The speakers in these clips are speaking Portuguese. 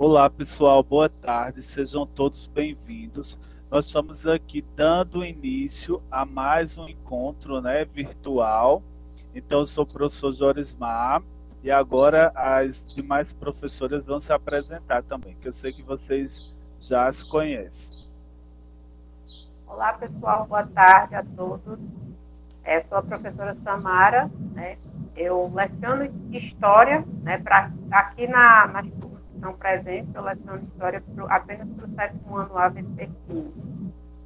Olá, pessoal, boa tarde, sejam todos bem-vindos. Nós estamos aqui dando início a mais um encontro, né, virtual. Então, eu sou o professor Jorismar e agora as demais professoras vão se apresentar também, que eu sei que vocês já as conhecem. Olá, pessoal, boa tarde a todos. Sou a professora Samara, né? Eu leciono História, né, aqui nas turmas que estão presentes, eu leciono História apenas para o sétimo ano AVC15,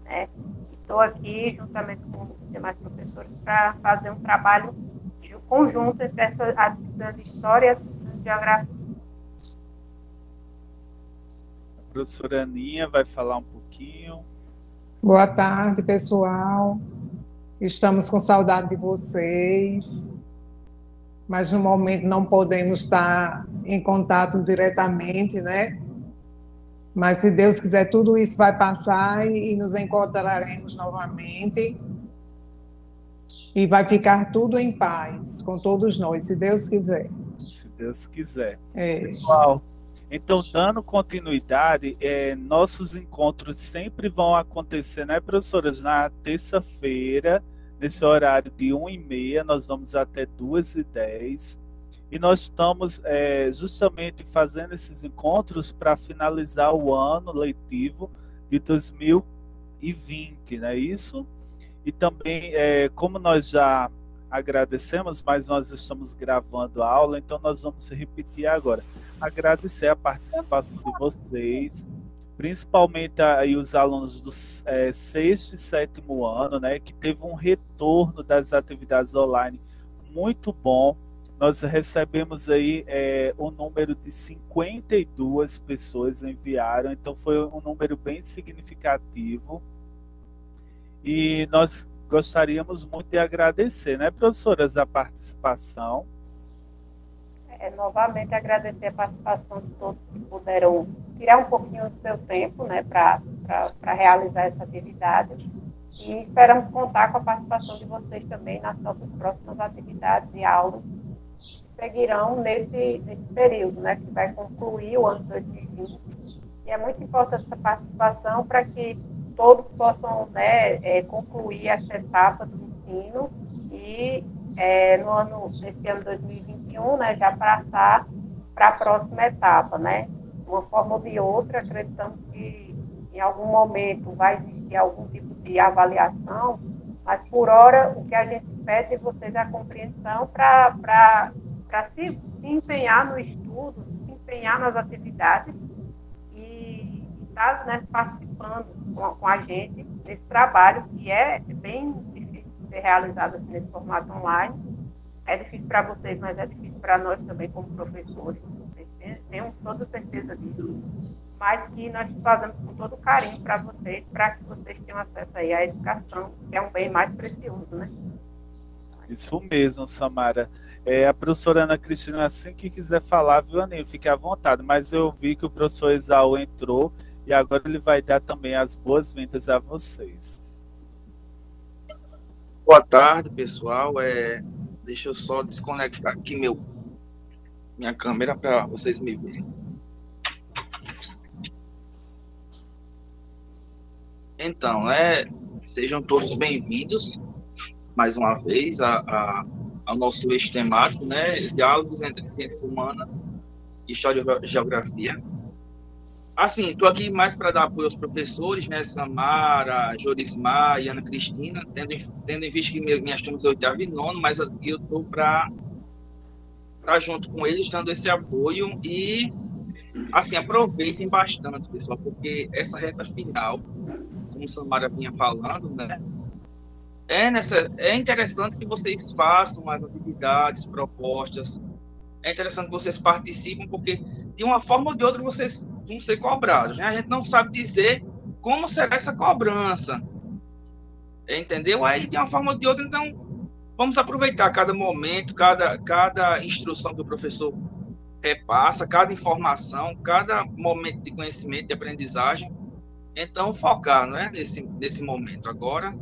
né? Estou aqui, juntamente com os demais professores, para fazer um trabalho conjunto entre a disciplina de História e a disciplina de Geografia. A professora Aninha vai falar um pouquinho. Boa tarde, pessoal. Estamos com saudade de vocês, mas no momento não podemos estar em contato diretamente, né? Mas se Deus quiser, tudo isso vai passar e nos encontraremos novamente. E vai ficar tudo em paz com todos nós, se Deus quiser. Se Deus quiser. É. Pessoal, então, dando continuidade, nossos encontros sempre vão acontecer, né, professoras? Na terça-feira, nesse horário de 1h30, nós vamos até 2h10. E nós estamos justamente fazendo esses encontros para finalizar o ano letivo de 2020, não é isso? E também, como nós já agradecemos, mas nós estamos gravando a aula, então nós vamos repetir agora. Agradecer a participação de vocês, principalmente aí os alunos do sexto e sétimo ano, né, que teve um retorno das atividades online muito bom. Nós recebemos aí o número de 52 pessoas enviaram, então foi um número bem significativo. E nós gostaríamos muito de agradecer, né, professoras, a participação. Novamente agradecer a participação de todos que puderam tirar um pouquinho do seu tempo, né, para realizar essa atividade. E esperamos contar com a participação de vocês também nas nossas próximas atividades e aulas que seguirão nesse período, né, que vai concluir o ano 2020. E é muito importante essa participação para que todos possam, né, concluir essa etapa do ensino e nesse ano 2021, né, já passar para a próxima etapa, né? De uma forma ou de outra, acreditamos que em algum momento vai existir algum tipo de avaliação, mas por hora o que a gente pede de vocês é a compreensão para se empenhar no estudo, se empenhar nas atividades e estar, né, participando com a gente nesse trabalho que é bem difícil de ser realizado assim, nesse formato online. É difícil para vocês, mas é difícil para nós também como professores. Tenho toda certeza disso. Mas que nós fazemos com todo carinho para que vocês tenham acesso aí à educação, que é um bem mais precioso, né? Isso mesmo, Samara. A professora Ana Cristina, assim que quiser falar, viu, Aninho? Fique à vontade. Mas eu vi que o professor Exaú entrou e agora ele vai dar também as boas-vindas a vocês. Boa tarde, pessoal. Deixa eu só desconectar aqui minha câmera para vocês me verem. Então, sejam todos bem-vindos mais uma vez ao nosso eixo temático, né? Diálogos entre ciências humanas, história e geografia. Assim, estou aqui mais para dar apoio aos professores, né? Samara, Jorismar e Ana Cristina, tendo em vista que minhas turmas é oitavo e nono, mas aqui eu estou para junto com eles, dando esse apoio e, assim, aproveitem bastante, pessoal, porque essa reta final, como Samara vinha falando, né? É interessante que vocês façam as atividades propostas, é interessante que vocês participem, porque de uma forma ou de outra vocês vão ser cobrados, né? A gente não sabe dizer como será essa cobrança, entendeu? Aí, de uma forma ou de outra, então, vamos aproveitar cada momento, cada instrução que o professor repassa, cada informação, cada momento de conhecimento, de aprendizagem. Então, focar, não é? Nesse momento agora.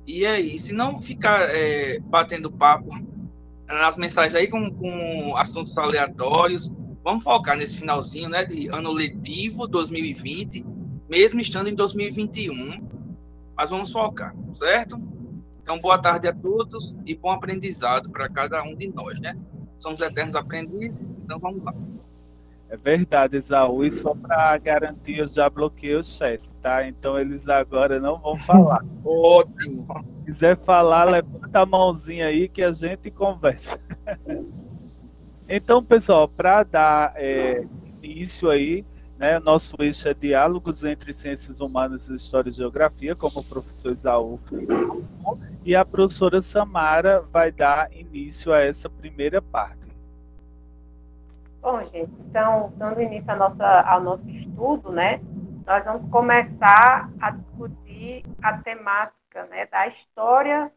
E é isso. E não ficar batendo papo nas mensagens aí com assuntos aleatórios. vamos focar nesse finalzinho, né, de ano letivo 2020, mesmo estando em 2021, mas vamos focar, certo? Então, boa tarde a todos e bom aprendizado para cada um de nós, né? Somos eternos aprendizes, então vamos lá. É verdade, Isaú, e só para garantir, eu já bloqueei o chat, tá? Então eles agora não vão falar. Ótimo. Se quiser falar, levanta a mãozinha aí que a gente conversa. Então, pessoal, para dar início aí, né, nosso eixo é diálogos entre ciências humanas e história e geografia, como o professor Isaú e a professora Samara vai dar início a essa primeira parte. Bom, gente, então, dando início ao nosso estudo, né, nós vamos começar a discutir a temática, né, da história,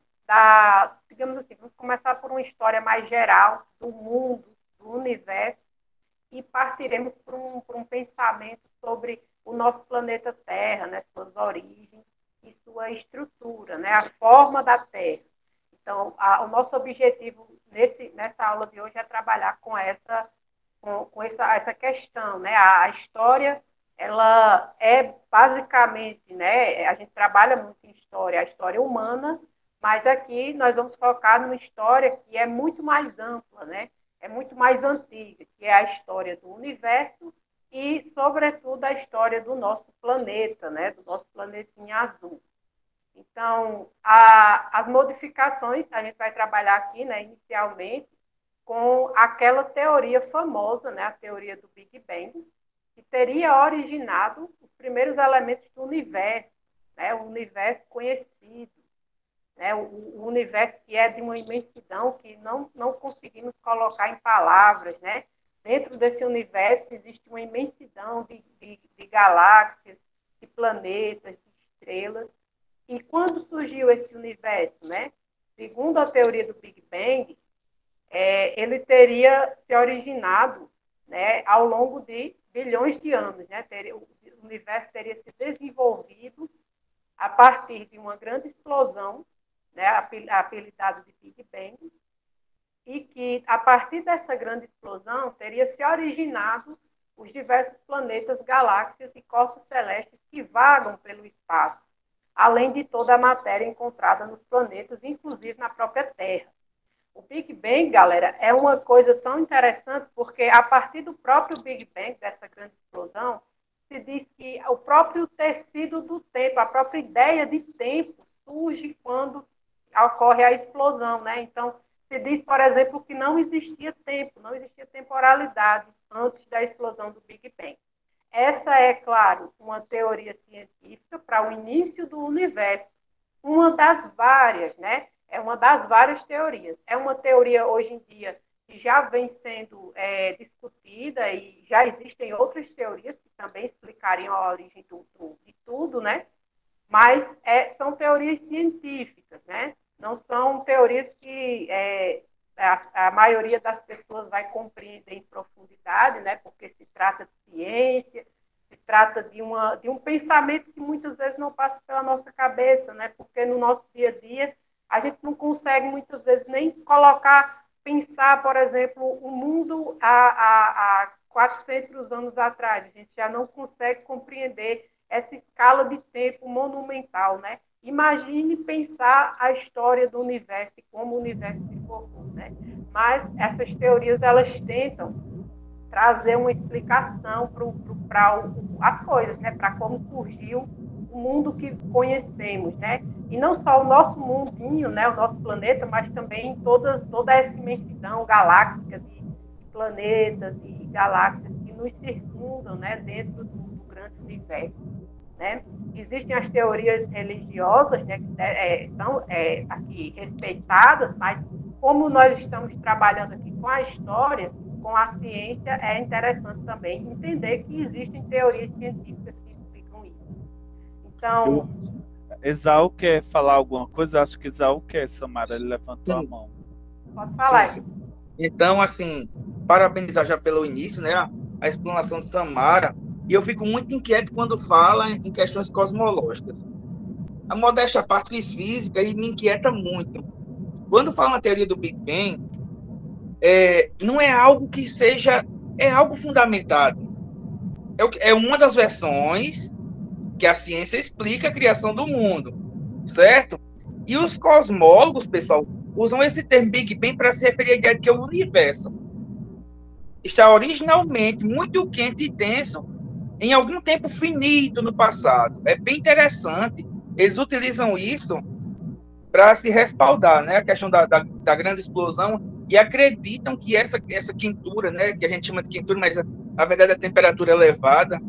digamos assim, vamos começar por uma história mais geral do mundo, do universo, e partiremos por um pensamento sobre o nosso planeta Terra, né, suas origens e sua estrutura, né, a forma da Terra. Então, o nosso objetivo nessa aula de hoje é trabalhar com essa questão, né? A história, ela é basicamente, né? A gente trabalha muito em história, a história humana, mas aqui nós vamos focar numa história que é muito mais ampla, né? É muito mais antiga, que é a história do universo e, sobretudo, a história do nosso planeta, né? Do nosso planetinha azul. Então, as modificações, a gente vai trabalhar aqui, né? Inicialmente, com aquela teoria famosa, né, a teoria do Big Bang, que teria originado os primeiros elementos do universo, né, o universo conhecido, né, o universo que é de uma imensidão que não conseguimos colocar em palavras, né? Dentro desse universo existe uma imensidão de galáxias, de planetas, de estrelas. E quando surgiu esse universo, né? Segundo a teoria do Big Bang, ele teria se originado, né, ao longo de bilhões de anos. Né? O universo teria se desenvolvido a partir de uma grande explosão, né, apelidada de Big Bang, e que, a partir dessa grande explosão, teria se originado os diversos planetas, galáxias e corpos celestes que vagam pelo espaço, além de toda a matéria encontrada nos planetas, inclusive na própria Terra. O Big Bang, galera, é uma coisa tão interessante porque a partir do próprio Big Bang, dessa grande explosão, se diz que o próprio tecido do tempo, a própria ideia de tempo surge quando ocorre a explosão, né? Então, se diz, por exemplo, que não existia tempo, não existia temporalidade antes da explosão do Big Bang. Essa é, claro, uma teoria científica para o início do universo, uma das várias, né? É uma das várias teorias. É uma teoria, hoje em dia, que já vem sendo discutida e já existem outras teorias que também explicariam a origem de tudo, né? Mas são teorias científicas, né? Não são teorias que a maioria das pessoas vai compreender em profundidade, né? Porque se trata de ciência, se trata de um pensamento que muitas vezes não passa pela nossa cabeça, né? Porque no nosso dia a dia a gente não consegue, muitas vezes, nem pensar, por exemplo, o mundo há 400 anos atrás. A gente já não consegue compreender essa escala de tempo monumental, né? Imagine pensar a história do universo e como o universo se formou, né? Mas essas teorias, elas tentam trazer uma explicação para as coisas, né? Para como surgiu o mundo que conhecemos, né? E não só o nosso mundinho, né? O nosso planeta, mas também toda essa imensidão galáctica de planetas e galáxias que nos circundam, né? Dentro do grande universo, né? Existem as teorias religiosas, né? Que são aqui respeitadas, mas como nós estamos trabalhando aqui com a história, com a ciência, é interessante também entender que existem teorias científicas que explicam isso. Então, Esaú quer falar alguma coisa? Acho que Esaú quer, Samara, ele levantou a mão. Pode falar. Sim. Então, assim, parabenizar já pelo início, né, a explanação de Samara, e eu fico muito inquieto quando fala em questões cosmológicas. A modéstia à parte física e me inquieta muito. Quando fala na teoria do Big Bang, não é algo que seja é algo fundamentado. É uma das versões que a ciência explica a criação do mundo, certo? E os cosmólogos, pessoal, usam esse termo Big Bang para se referir à ideia de que o universo está originalmente muito quente e denso em algum tempo finito no passado. É bem interessante. Eles utilizam isso para se respaldar, né? A questão da grande explosão, e acreditam que essa quentura, né? Que a gente chama de quentura, mas na verdade é a temperatura elevada.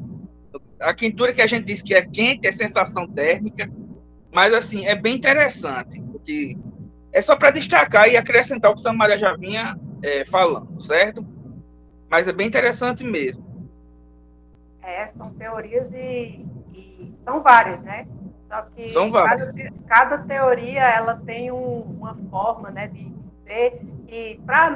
A quentura que a gente diz que é quente é sensação térmica, mas assim, é bem interessante, porque é só para destacar e acrescentar o que a Maria já vinha falando, certo? Mas é bem interessante mesmo. São teorias e são várias, né? Só que São várias. Cada teoria ela tem uma forma, né, de ser, e para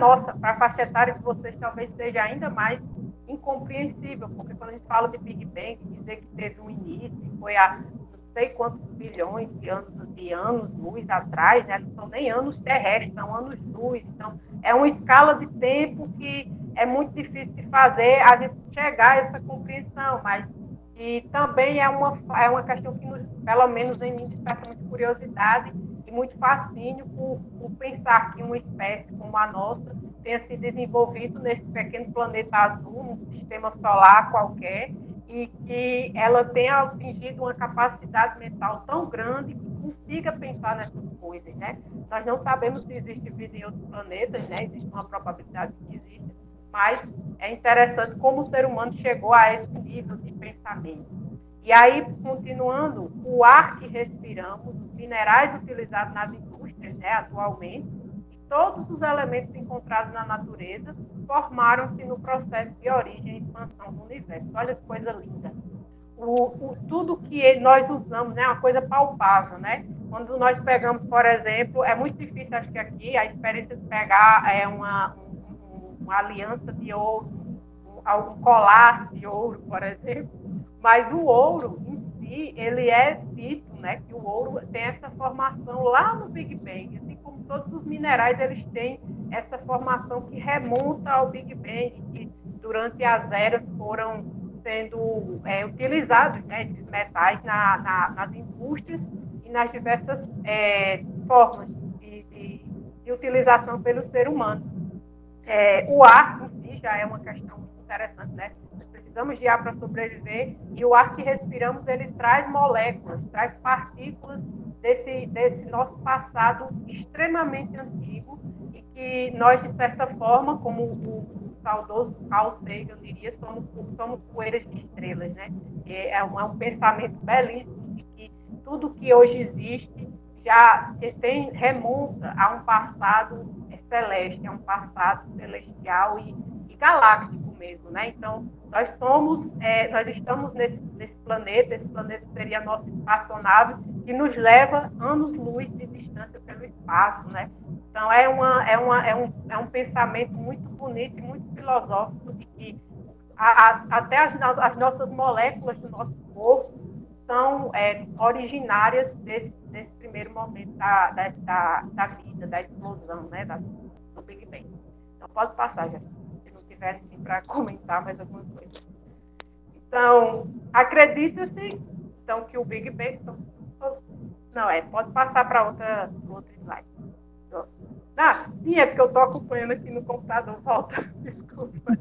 a faixa etária de vocês talvez seja ainda mais incompreensível, porque quando a gente fala de Big Bang, dizer que teve um início, foi há não sei quantos bilhões de anos-luz atrás, né? Não são nem anos terrestres, são anos-luz. Então, é uma escala de tempo que é muito difícil de fazer a gente chegar a essa compreensão, mas e também é uma questão que, pelo menos em mim, desperta muita curiosidade e muito fascínio por pensar que uma espécie como a nossa tenha se desenvolvido nesse pequeno planeta azul, num sistema solar qualquer, e que ela tenha atingido uma capacidade mental tão grande que consiga pensar nessas coisas, né? Nós não sabemos se existe vida em outros planetas, né? Existe uma probabilidade que existe, mas é interessante como o ser humano chegou a esse nível de pensamento. E aí, continuando, o ar que respiramos, os minerais utilizados nas indústrias, né, atualmente, e todos os elementos encontrados na natureza formaram-se no processo de origem e expansão do universo. Olha que coisa linda. Tudo que nós usamos, né, é uma coisa palpável, né? Quando nós pegamos, por exemplo, é muito difícil, acho que aqui, a experiência de pegar uma aliança de ouro, algum colar de ouro, por exemplo, mas o ouro em si, ele é dito, né, que o ouro tem essa formação lá no Big Bang, assim como todos os minerais, eles têm essa formação que remonta ao Big Bang, que durante as eras foram sendo utilizados, né, esses metais nas indústrias e nas diversas formas de utilização pelo ser humano. O ar em si já é uma questão muito interessante, né? Nós precisamos de ar para sobreviver e o ar que respiramos, ele traz moléculas, traz partículas desse nosso passado extremamente antigo e que nós, de certa forma, como o saudoso Carl Sagan diria, somos poeiras de estrelas, né? É um pensamento belíssimo de que tudo que hoje existe já remonta a um passado celeste, é um passado celestial e galáctico mesmo, né? Então, nós estamos nesse planeta, esse planeta seria a nossa espaçonave, que nos leva anos-luz de distância pelo espaço, né? Então, é um pensamento muito bonito e muito filosófico de que até as nossas moléculas do nosso corpo são originárias desse primeiro momento da vida, da explosão, né, do Big Bang. Então, pode passar, já, se não tiver assim, para comentar mais alguma coisa. Então, acredita-se então, que o Big Bang... pode passar para outro slide. Sim, é porque eu estou acompanhando aqui no computador. Volta, desculpa.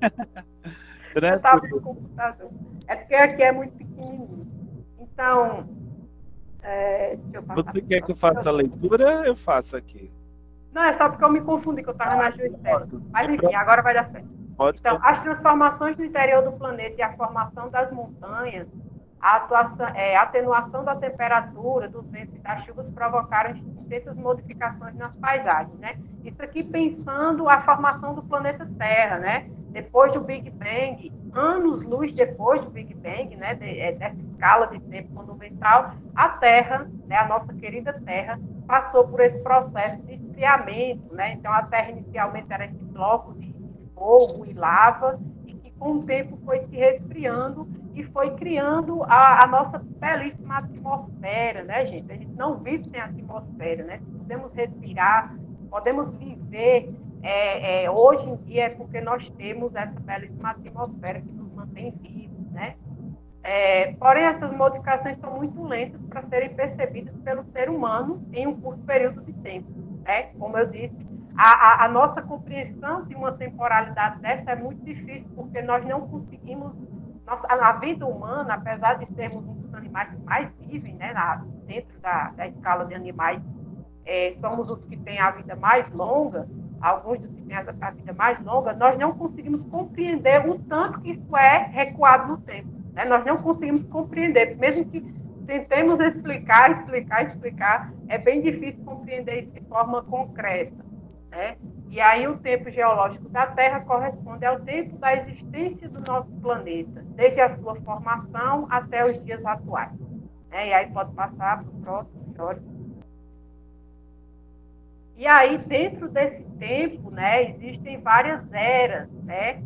Eu estava no computador. É porque aqui é muito pequenininho. Então, deixa eu passar. Você quer que eu faça a leitura? Eu faço aqui. Não, é só porque eu me confundi, que eu estava na Júpiter. Mas, enfim, agora vai dar certo. Então, as transformações no interior do planeta e a formação das montanhas, a atenuação da temperatura, dos ventos e das chuvas provocaram intensas modificações nas paisagens, né? Isso aqui pensando a formação do planeta Terra, né? Depois do Big Bang, anos-luz depois do Big Bang, né, dessa escala de tempo monumental, a Terra, né, a nossa querida Terra, passou por esse processo de esfriamento, né? Então, a Terra inicialmente era esse bloco de fogo e lava, e que com o tempo foi se resfriando e foi criando a nossa belíssima atmosfera, né, gente? A gente não vive sem atmosfera, né? Podemos respirar, podemos viver hoje em dia é porque nós temos essa belíssima atmosfera que nos mantém vivos, né? Porém, essas modificações são muito lentas para serem percebidas pelo ser humano em um curto período de tempo, né? Como eu disse, a nossa compreensão de uma temporalidade dessa é muito difícil, porque nós não conseguimos... A vida humana, apesar de sermos um dos animais que mais vivem, né, dentro da escala de animais, somos os que têm a vida mais longa, alguns dos que têm a vida mais longa, nós não conseguimos compreender o tanto que isso é recuado no tempo. Né? Nós não conseguimos compreender, mesmo que tentemos explicar, é bem difícil compreender isso de forma concreta. Né? E aí o tempo geológico da Terra corresponde ao tempo da existência do nosso planeta, desde a sua formação até os dias atuais. Né? E aí pode passar para o próximo, Jorge. E aí, dentro desse tempo, né, existem várias eras, né?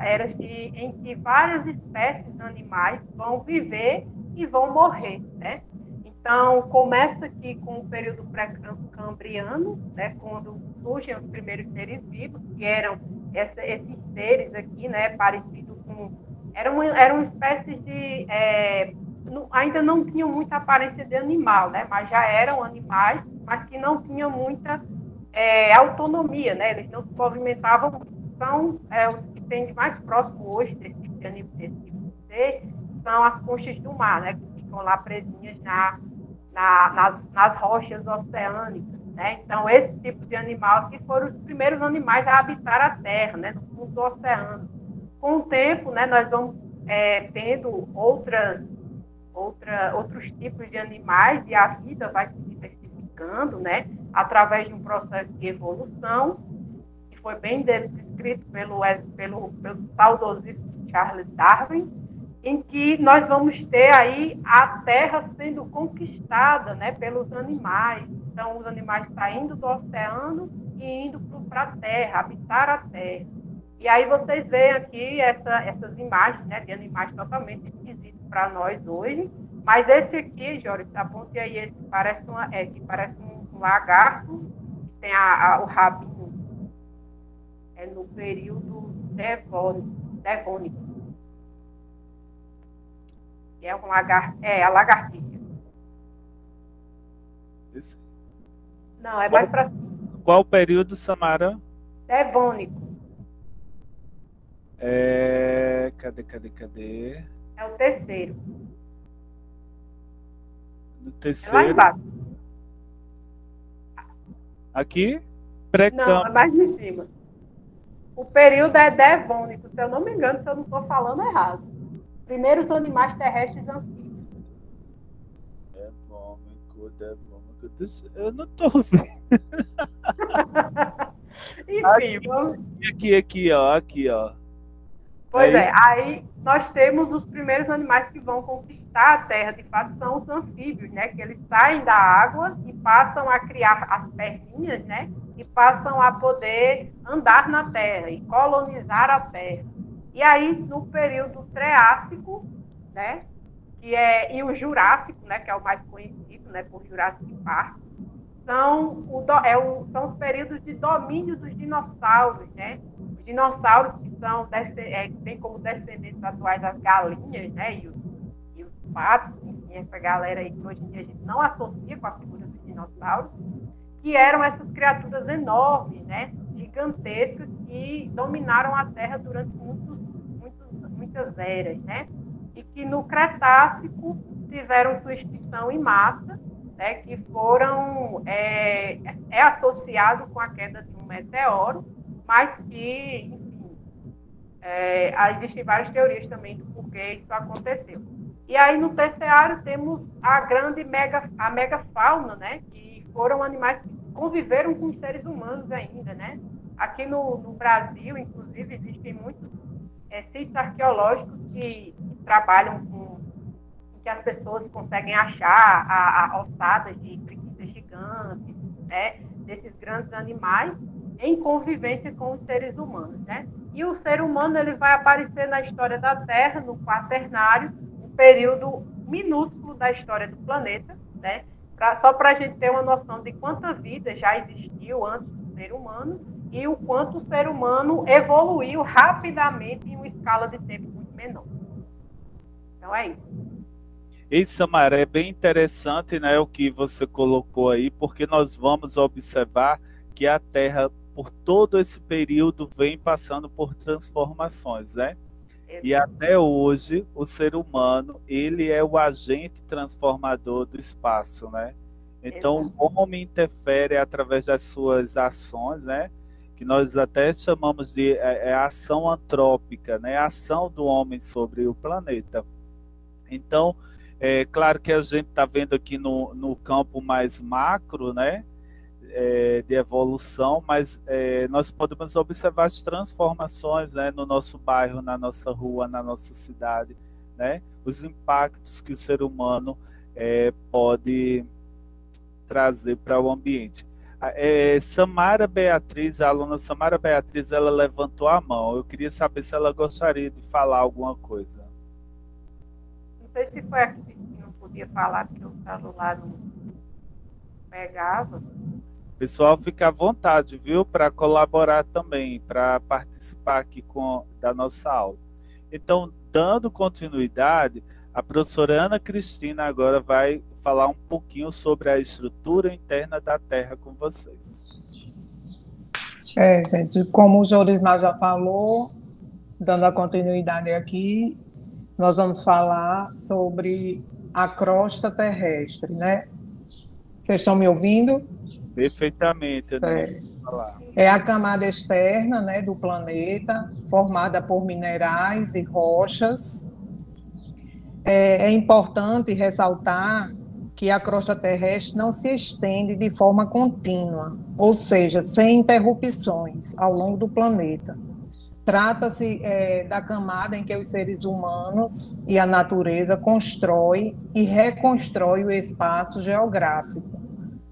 Eras em que várias espécies de animais vão viver e vão morrer, né? Então, começa aqui com o período pré-cambriano, né, quando surgem os primeiros seres vivos, que eram esses seres aqui, né, parecidos com... Eram espécies de... ainda não tinham muita aparência de animal, né, mas já eram animais, mas que não tinham muita autonomia, né, eles não se movimentavam muito. São os que têm de mais próximo hoje desse tipo de ser, são as conchas do mar, né, que ficam lá presinhas nas rochas oceânicas, né? Então, esse tipo de animal que foram os primeiros animais a habitar a Terra, né, no fundo do oceano. Com o tempo, né, nós vamos tendo outros tipos de animais e a vida vai se diversificando, né, através de um processo de evolução, que foi bem descrito pelo saudosíssimo Charles Darwin, em que nós vamos ter aí a Terra sendo conquistada, né, pelos animais. Então, os animais saindo do oceano e indo para a Terra, habitar a Terra. E aí vocês veem aqui essas imagens, né, de animais totalmente esquisitos para nós hoje. Mas esse aqui, Jorge, aponte aí, esse que parece um lagarto, que tem o rabinho no período devônico. Que é a lagartixa. Esse? Não, é mais para... Qual o período, Samara? Devônico. Cadê? É o terceiro. No É lá terceiro. embaixo. Aqui? Não, é mais em cima. O período é devônico, se eu não me engano, se eu não estou falando errado. Primeiros animais terrestres antigos. Devônico. Eu não estou vendo. Enfim, vamos... Aqui, ó. Pois aí nós temos os primeiros animais que vão conquistar a Terra, de fato, são os anfíbios, né? Que eles saem da água e passam a criar as perninhas, né? E passam a poder andar na Terra e colonizar a Terra. E aí, no período Triássico, né? E o Jurássico, né? Que é o mais conhecido, né? Por Jurassic Park, são os períodos de domínio dos dinossauros, né? Os dinossauros que têm como descendentes atuais as galinhas, né? E os patos, enfim, essa galera aí que hoje em dia a gente não associa com a figura dos dinossauros, que eram essas criaturas enormes, né? Gigantescas, que dominaram a Terra durante muitas eras, né? E que no Cretácico tiveram sua extinção em massa, né, que foram associado com a queda de um meteoro, mas que, enfim, existem várias teorias também do porquê isso aconteceu. E aí no terciário temos a megafauna, né, que foram animais que conviveram com os seres humanos ainda, né? Aqui no Brasil, inclusive, existem muitos sítios arqueológicos que trabalham com que as pessoas conseguem achar ossadas de preguiças gigantes, né, desses grandes animais, em convivência com os seres humanos, né? E o ser humano ele vai aparecer na história da Terra, no Quaternário, um período minúsculo da história do planeta, né? Só para a gente ter uma noção de quanta vida já existiu antes do ser humano e o quanto o ser humano evoluiu rapidamente em uma escala de tempo muito menor. Então é isso. Isso, Samara, é bem interessante, né, o que você colocou aí, porque nós vamos observar que a Terra, por todo esse período, vem passando por transformações, né? E até hoje, o ser humano, ele é o agente transformador do espaço, né? Então, o homem interfere através das suas ações, né? Que nós até chamamos de ação antrópica, né? A ação do homem sobre o planeta. Então, é claro que a gente está vendo aqui no campo mais macro, né? De evolução, mas nós podemos observar as transformações, né, no nosso bairro, na nossa rua, na nossa cidade, né, os impactos que o ser humano pode trazer para o ambiente. Samara Beatriz, a aluna Samara Beatriz, ela levantou a mão. Eu queria saber se ela gostaria de falar alguma coisa. Não sei se foi aqui que não podia falar porque o celular não pegava. Pessoal, fica à vontade, viu, para colaborar também, para participar aqui da nossa aula. Então, dando continuidade, a professora Ana Cristina agora vai falar um pouquinho sobre a estrutura interna da Terra com vocês. Gente, como o Jorismar já falou, dando a continuidade aqui, nós vamos falar sobre a crosta terrestre, né? Vocês estão me ouvindo? Perfeitamente. É a camada externa, né, do planeta, formada por minerais e rochas. É importante ressaltar que a crosta terrestre não se estende de forma contínua, ou seja, sem interrupções ao longo do planeta. Trata-se da camada em que os seres humanos e a natureza constroem e reconstrói o espaço geográfico.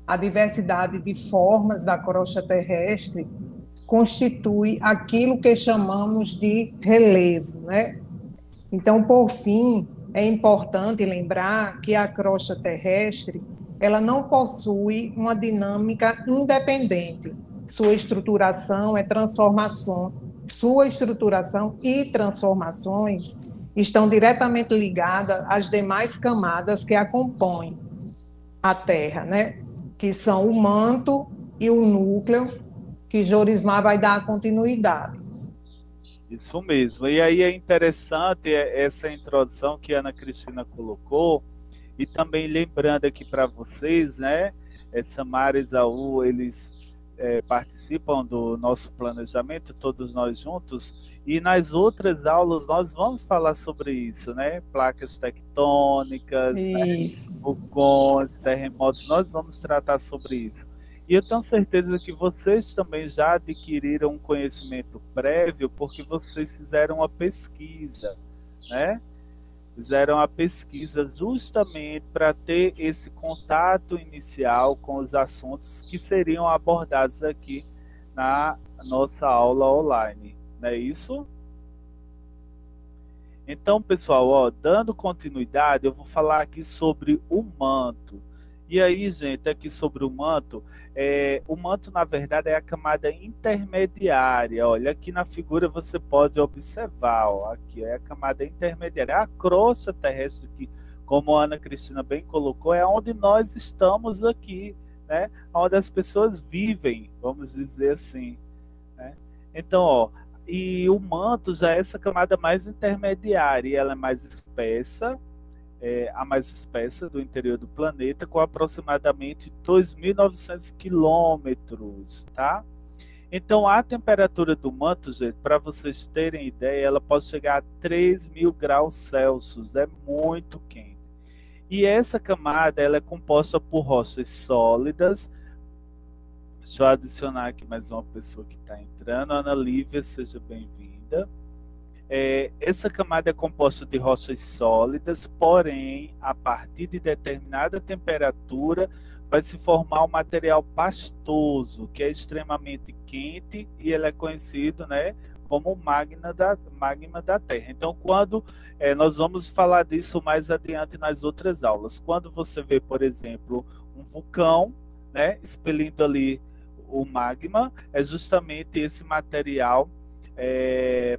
A diversidade de formas da crosta terrestre constitui aquilo que chamamos de relevo, né? Então, por fim, é importante lembrar que a crosta terrestre, ela não possui uma dinâmica independente. Sua estruturação e transformações estão diretamente ligadas às demais camadas que a compõem a Terra, né? Que são o manto e o núcleo, que Jorismar vai dar a continuidade. Isso mesmo. E aí é interessante essa introdução que a Ana Cristina colocou, e também lembrando aqui para vocês, né, Samara e Isaú, eles participam do nosso planejamento, todos nós juntos, e nas outras aulas nós vamos falar sobre isso, né? Placas tectônicas, né? Vulcões, terremotos, nós vamos tratar sobre isso. E eu tenho certeza que vocês também já adquiriram um conhecimento prévio, porque vocês fizeram uma pesquisa, né? Fizeram a pesquisa justamente para ter esse contato inicial com os assuntos que seriam abordados aqui na nossa aula online. Não é isso? Então, pessoal, dando continuidade, eu vou falar aqui sobre o manto. E aí, gente, aqui sobre o manto, na verdade, é a camada intermediária. Olha, aqui na figura você pode observar, aqui é a camada intermediária. A crosta terrestre, que, como a Ana Cristina bem colocou, é onde nós estamos aqui, né? Onde as pessoas vivem, vamos dizer assim, né? Então, e o manto já é essa camada mais intermediária, e ela é mais espessa, a mais espessa do interior do planeta, com aproximadamente 2.900 quilômetros, tá? Então, a temperatura do manto, gente, para vocês terem ideia, ela pode chegar a 3.000 graus Celsius, é muito quente. E essa camada, ela é composta por rochas sólidas. Deixa eu adicionar aqui mais uma pessoa que está entrando. Ana Lívia, seja bem-vinda. Essa camada é composta de rochas sólidas, porém, a partir de determinada temperatura, vai se formar um material pastoso, que é extremamente quente, e ele é conhecido, né, como magma da Terra. Então, quando nós vamos falar disso mais adiante nas outras aulas. Quando você vê, por exemplo, um vulcão, né, expelindo ali o magma é justamente esse material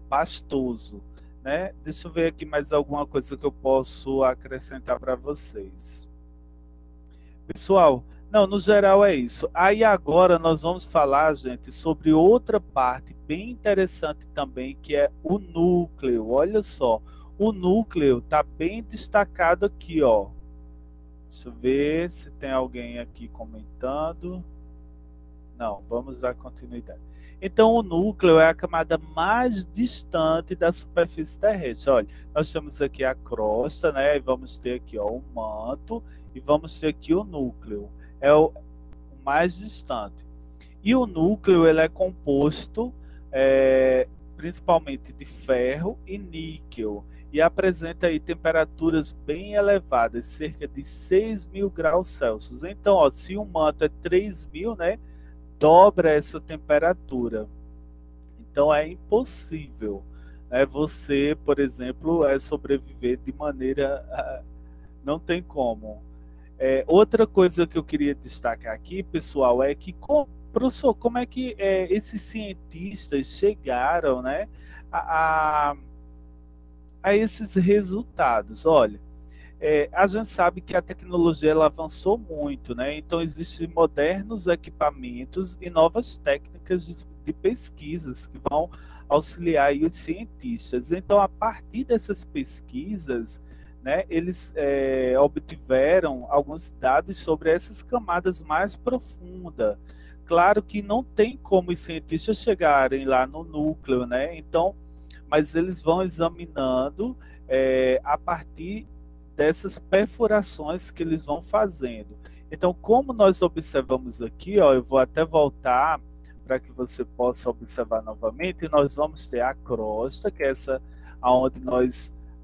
pastoso, né? Deixa eu ver aqui mais alguma coisa que eu posso acrescentar para vocês. Pessoal, não, no geral é isso. Aí agora nós vamos falar, gente, sobre outra parte bem interessante também, que é o núcleo. Olha só, o núcleo está bem destacado aqui, ó. Deixa eu ver se tem alguém aqui comentando. Não, vamos dar continuidade. Então, o núcleo é a camada mais distante da superfície terrestre. Olha, nós temos aqui a crosta, né? E vamos ter aqui, ó, o manto e vamos ter aqui o núcleo. É o mais distante. E o núcleo ele é composto principalmente de ferro e níquel e apresenta aí temperaturas bem elevadas, cerca de 6.000 graus Celsius. Então, ó, se o manto é 3.000, né? Dobra essa temperatura. Então é impossível, né, você, por exemplo, sobreviver de maneira... não tem como. Outra coisa que eu queria destacar aqui, pessoal, é que, professor, como é que esses cientistas chegaram, né, a esses resultados? Olha, a gente sabe que a tecnologia ela avançou muito, né? Então existem modernos equipamentos e novas técnicas de pesquisas que vão auxiliar aí os cientistas. Então, a partir dessas pesquisas, né, eles obtiveram alguns dados sobre essas camadas mais profundas. Claro que não tem como os cientistas chegarem lá no núcleo, né? Então, mas eles vão examinando a partir dessas perfurações que eles vão fazendo. Então, como nós observamos aqui, ó, eu vou até voltar para que você possa observar novamente, e nós vamos ter a crosta, que é essa onde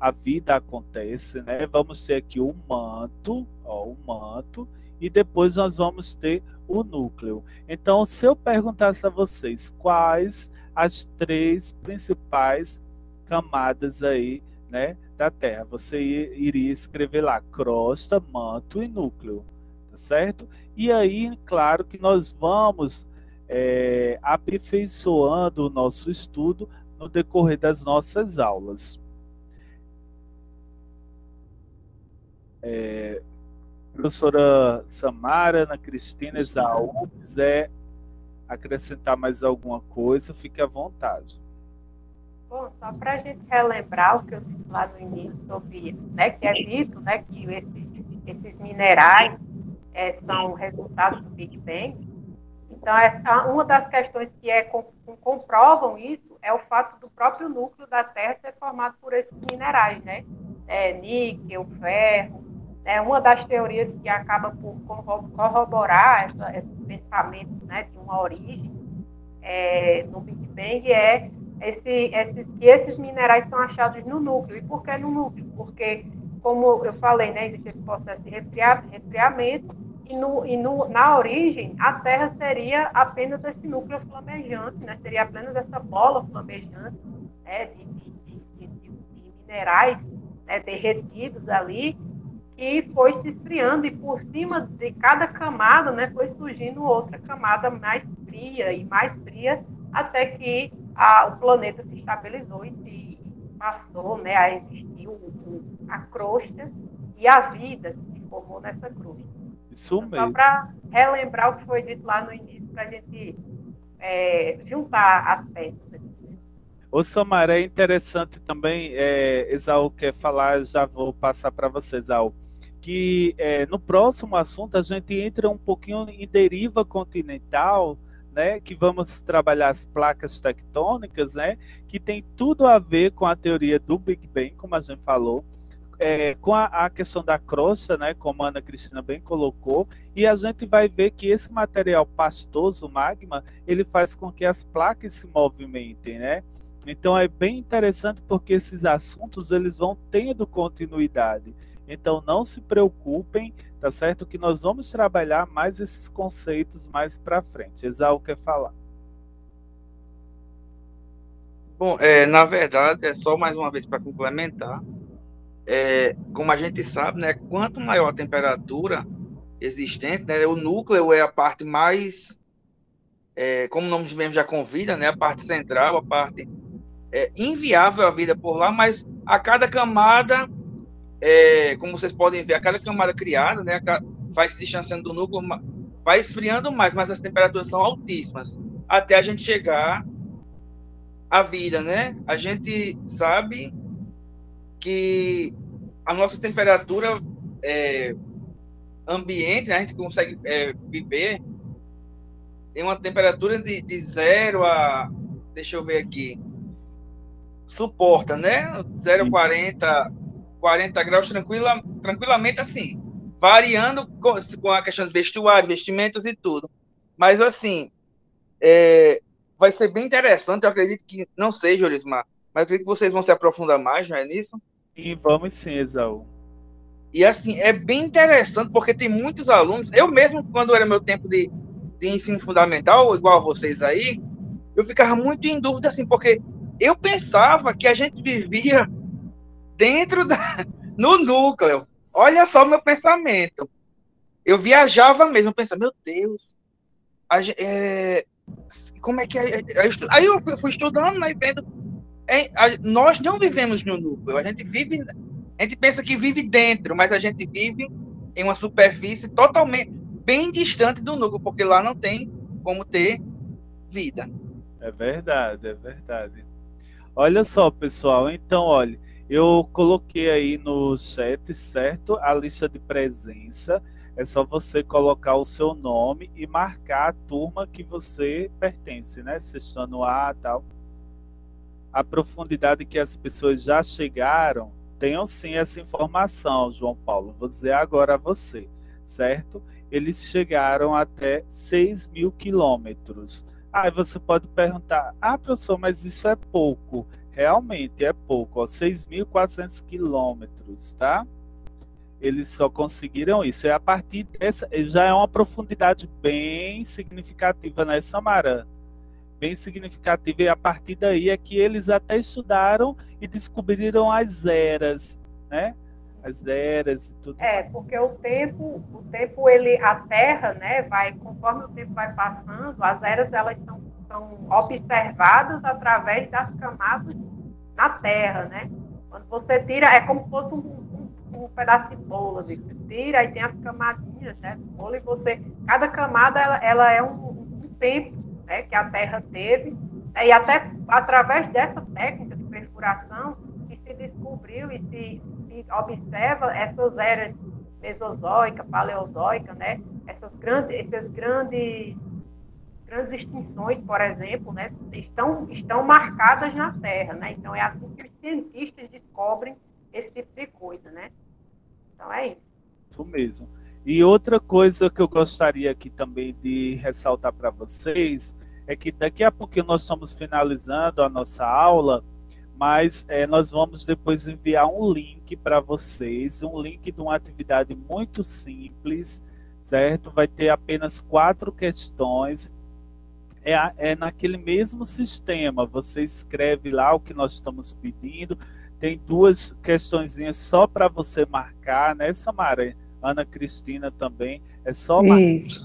a vida acontece, né? Vamos ter aqui o manto, ó, o manto, e depois nós vamos ter o núcleo. Então, se eu perguntasse a vocês quais as 3 principais camadas aí, né, da Terra, você iria escrever lá crosta, manto e núcleo, tá certo? E aí, claro que nós vamos aperfeiçoando o nosso estudo no decorrer das nossas aulas. Professora Samara, Ana Cristina, Esaú, quiser acrescentar mais alguma coisa, fique à vontade. Bom, só para a gente relembrar o que eu disse lá no início sobre, né, que é dito, né, que esses minerais são resultados do Big Bang. Então, uma das questões que comprovam isso é o fato do próprio núcleo da Terra ser formado por esses minerais, né? Níquel, ferro. Uma das teorias que acaba por corroborar esse pensamento, né, de uma origem no Big Bang é que esses minerais são achados no núcleo. E por que no núcleo? Porque, como eu falei, né, existe esse processo de resfriamento e na origem a Terra seria apenas esse núcleo flamejante, né, seria apenas essa bola flamejante, né, de minerais, né, derretidos ali, que foi se esfriando e por cima de cada camada, né, foi surgindo outra camada mais fria e mais fria até que o planeta se estabilizou e passou, né, a existir a crosta e a vida que se formou nessa crosta. Isso mesmo. Só para relembrar o que foi dito lá no início, para a gente juntar as peças. Ô Samara, é interessante também, Esaú quer falar, já vou passar para você, Esaú, que no próximo assunto a gente entra um pouquinho em deriva continental, né, que vamos trabalhar as placas tectônicas, né, que tem tudo a ver com a teoria do Big Bang, como a gente falou, com a questão da crosta, né, como a Ana Cristina bem colocou, e a gente vai ver que esse material pastoso, o magma, ele faz com que as placas se movimentem, né? Então é bem interessante porque esses assuntos eles vão tendo continuidade. Então não se preocupem, tá certo? Que nós vamos trabalhar mais esses conceitos mais para frente. Esaú quer falar. Bom, na verdade, só mais uma vez para complementar, como a gente sabe, né, quanto maior a temperatura existente, né, o núcleo é a parte mais como o nome mesmo já convida, né, a parte central, a parte inviável a vida por lá, mas a cada camada, como vocês podem ver, a cada camada criada, né, vai se distanciando do núcleo, vai esfriando mais, mas as temperaturas são altíssimas, até a gente chegar à vida, né? A gente sabe que a nossa temperatura ambiente, né, a gente consegue viver em uma temperatura de 0 a, deixa eu ver aqui, suporta, né? 0 a 40 graus tranquilamente, assim, variando com a questão de vestuário, vestimentas e tudo. Mas, assim, vai ser bem interessante, eu acredito que, não sei, Jorismar, mas eu acredito que vocês vão se aprofundar mais, não é nisso? E vamos sim, Esaú. E, assim, é bem interessante, porque tem muitos alunos, eu mesmo, quando era meu tempo de ensino fundamental, igual a vocês aí, eu ficava muito em dúvida, assim, porque eu pensava que a gente vivia dentro no núcleo. Olha só o meu pensamento. Eu viajava mesmo, pensando, meu Deus, como é que é? Aí eu fui estudando, né, e vendo, nós não vivemos no núcleo, a gente pensa que vive dentro, mas a gente vive em uma superfície totalmente bem distante do núcleo, porque lá não tem como ter vida. É verdade, é verdade. Olha só, pessoal, então, olha, eu coloquei aí no chat, certo? A lista de presença. É só você colocar o seu nome e marcar a turma que você pertence, né? Sexto ano A e tal. A profundidade que as pessoas já chegaram, tenham sim essa informação, João Paulo. Vou dizer agora a você, certo? Eles chegaram até 6.000 quilômetros. Aí você pode perguntar, professor, mas isso é pouco. Realmente é pouco, 6.400 quilômetros, tá? Eles só conseguiram isso. E a partir dessa, já é uma profundidade bem significativa, né, Samara? Bem significativa. E a partir daí é que eles até estudaram e descobriram as eras, né? As eras e tudo. Porque o tempo, a Terra, né, conforme o tempo vai passando, as eras elas são observadas através das camadas na Terra, né? Quando você tira, é como se fosse um pedaço de bolo, você tira, aí tem as camadinhas, né, do bolo, e cada camada ela é um tempo, né, que a Terra teve, né, e até através dessa técnica de perfuração que se descobriu e se observa essas eras mesozoica, paleozoica, né, essas grandes extinções, por exemplo, né, estão marcadas na Terra, né? Então é assim que os cientistas descobrem esse tipo de coisa, né? Então é isso. Isso mesmo. E outra coisa que eu gostaria aqui também de ressaltar para vocês é que daqui a pouco nós estamos finalizando a nossa aula, mas nós vamos depois enviar um link para vocês, um link de uma atividade muito simples, certo? Vai ter apenas 4 questões. É naquele mesmo sistema, você escreve lá o que nós estamos pedindo, tem 2 questõezinhas só para você marcar, né, Samara? Ana Cristina também, é só marcar. Isso.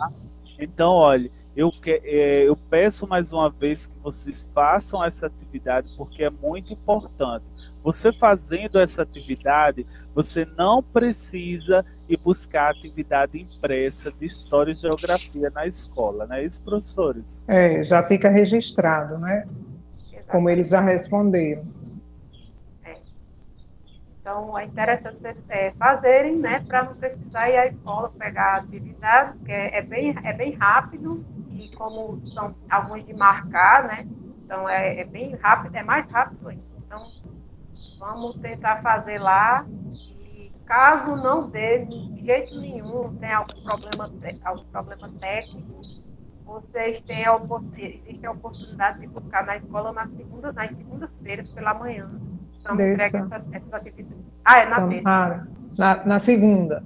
Então, olha, eu peço mais uma vez que vocês façam essa atividade, porque é muito importante. Você fazendo essa atividade, você não precisa ir buscar atividade impressa de História e Geografia na escola, não é isso, professores? Já fica registrado, né? Exatamente. Como eles já responderam. Então, é interessante vocês fazerem, né, para não precisar ir à escola pegar a atividade, porque é bem rápido, e como são alguns de marcar, né, então é bem rápido, é mais rápido ainda. Então, vamos tentar fazer lá, e caso não dê de jeito nenhum, tem algum problema técnico, vocês existe a oportunidade de buscar na escola nas segundas-feiras pela manhã. Então, na segunda.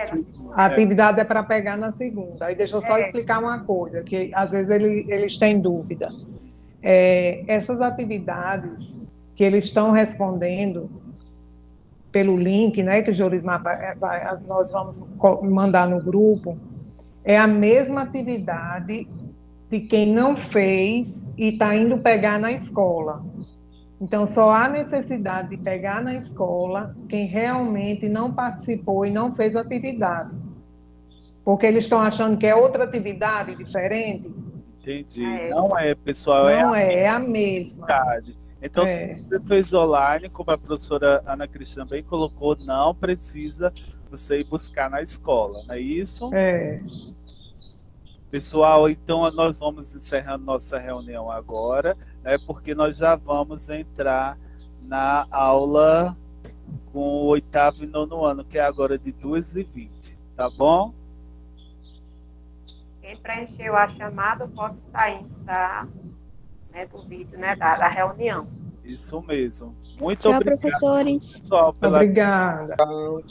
Segunda. A atividade é para pegar na segunda. Aí deixa eu só explicar uma coisa, que às vezes eles têm dúvida. Essas atividades que eles estão respondendo pelo link, né, que o Jorismar nós vamos mandar no grupo, é a mesma atividade de quem não fez e está indo pegar na escola. Então, só há necessidade de pegar na escola quem realmente não participou e não fez atividade. Porque eles estão achando que é outra atividade diferente. Entendi. Não é, pessoal, Não é a mesma. atividade. Então, se você fez online, como a professora Ana Cristina bem colocou, não precisa você ir buscar na escola, não é isso? Pessoal, então nós vamos encerrando nossa reunião agora, né, porque nós já vamos entrar na aula com o 8º e 9º ano, que é agora de 2h20, tá bom? Quem preencheu a chamada pode sair do vídeo, né, da reunião. Isso mesmo. Muito Tchau, obrigado, professores. pessoal, pela... Obrigada. Tchau.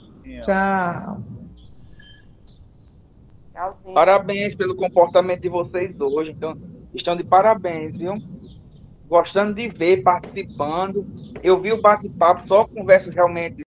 Tchauzinho. Parabéns pelo comportamento de vocês hoje. Então, estão de parabéns, viu? Gostando de ver, participando. Eu vi o bate-papo, só conversas realmente